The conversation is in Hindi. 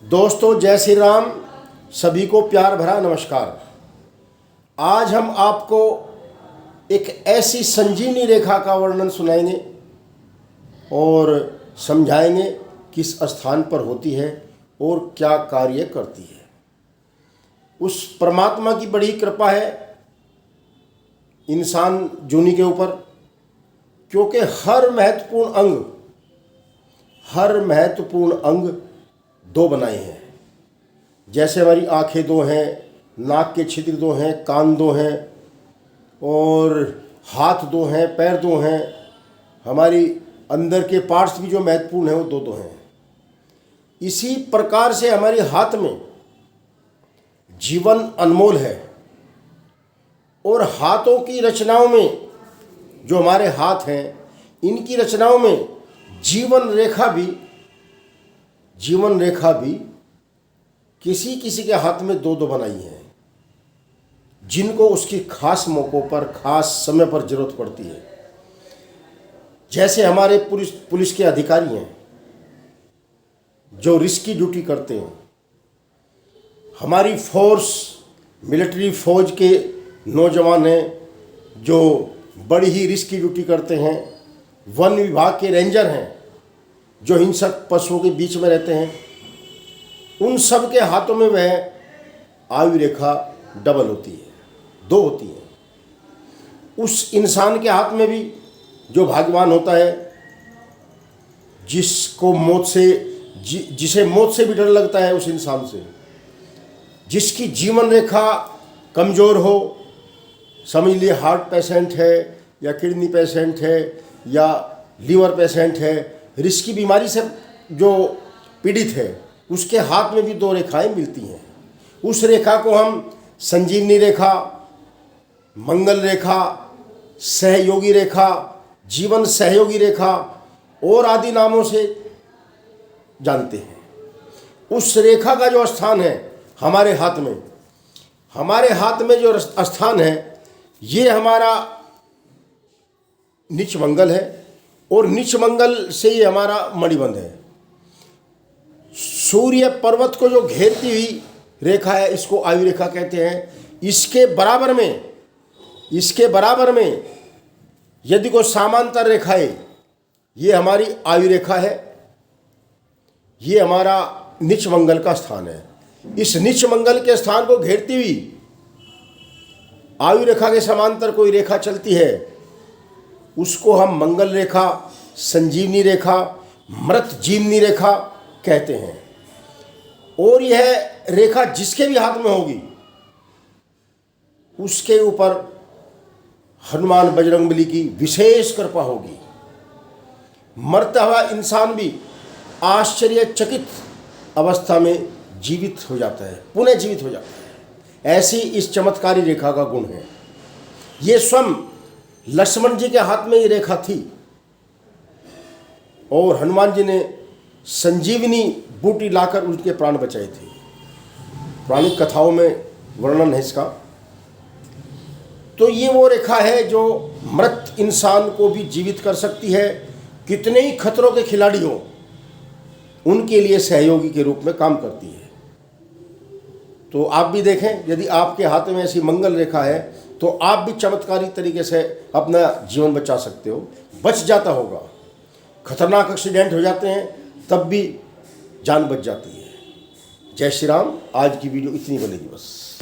दोस्तों जय श्री राम। सभी को प्यार भरा नमस्कार। आज हम आपको एक ऐसी संजीवनी रेखा का वर्णन सुनाएंगे और समझाएंगे किस स्थान पर होती है और क्या कार्य करती है। उस परमात्मा की बड़ी कृपा है इंसान जूनी के ऊपर, क्योंकि हर महत्वपूर्ण अंग दो बनाए हैं। जैसे हमारी आंखें दो हैं, नाक के छिद्र दो हैं, कान दो हैं और हाथ दो हैं, पैर दो हैं। हमारी अंदर के पार्ट्स भी जो महत्वपूर्ण हैं वो दो दो हैं। इसी प्रकार से हमारे हाथ में जीवन अनमोल है और हाथों की रचनाओं में, जो हमारे हाथ हैं इनकी रचनाओं में जीवन रेखा भी किसी किसी के हाथ में दो दो बनाई हैं, जिनको उसकी खास मौक़ों पर, खास समय पर जरूरत पड़ती है। जैसे हमारे पुलिस के अधिकारी हैं जो रिस्की ड्यूटी करते हैं, हमारी मिलिट्री फौज के नौजवान हैं जो बड़ी ही रिस्की ड्यूटी करते हैं, वन विभाग के रेंजर हैं जो हिंसक पशुओं के बीच में रहते हैं। उन सब के हाथों में वह आयु रेखा डबल होती है, दो होती है। उस इंसान के हाथ में भी जो भाग्यवान होता है, जिसे मौत से भी डर लगता है, उस इंसान से, जिसकी जीवन रेखा कमज़ोर हो, समझ लिए हार्ट पेशेंट है या किडनी पेशेंट है या लीवर पेशेंट है, रिस्की बीमारी से जो पीड़ित है, उसके हाथ में भी दो रेखाएं मिलती हैं। उस रेखा को हम संजीवनी रेखा, मंगल रेखा, सहयोगी रेखा, जीवन सहयोगी रेखा और आदि नामों से जानते हैं। उस रेखा का जो स्थान है हमारे हाथ में जो स्थान है, ये हमारा नीच मंगल है और नीच मंगल से ये हमारा मणिबंध है। सूर्य पर्वत को जो घेरती हुई रेखा है, इसको आयु रेखा कहते हैं। इसके बराबर में यदि कोई समांतर रेखा है, ये हमारी आयु रेखा है, ये हमारा नीच मंगल का स्थान है। इस नीच मंगल के स्थान को घेरती हुई आयु रेखा के समांतर कोई रेखा चलती है, उसको हम मंगल रेखा, संजीवनी रेखा, मृत जीवनी रेखा कहते हैं। और यह रेखा जिसके भी हाथ में होगी, उसके ऊपर हनुमान बजरंगबली की विशेष कृपा होगी। मरता हुआ इंसान भी आश्चर्यचकित अवस्था में जीवित हो जाता है, पुनः जीवित हो जाता है। ऐसी इस चमत्कारी रेखा का गुण है। ये स्वयं लक्ष्मण जी के हाथ में ये रेखा थी और हनुमान जी ने संजीवनी बूटी लाकर उनके प्राण बचाए थे। पौराणिक कथाओं में वर्णन है इसका। तो ये वो रेखा है जो मृत इंसान को भी जीवित कर सकती है। कितने ही खतरों के खिलाड़ी हो, उनके लिए सहयोगी के रूप में काम करती है। तो आप भी देखें, यदि आपके हाथ में ऐसी मंगल रेखा है तो आप भी चमत्कारी तरीके से अपना जीवन बचा सकते हो। बच जाता होगा, खतरनाक एक्सीडेंट हो जाते हैं तब भी जान बच जाती है। जय श्री राम। आज की वीडियो इतनी बनेगी बस।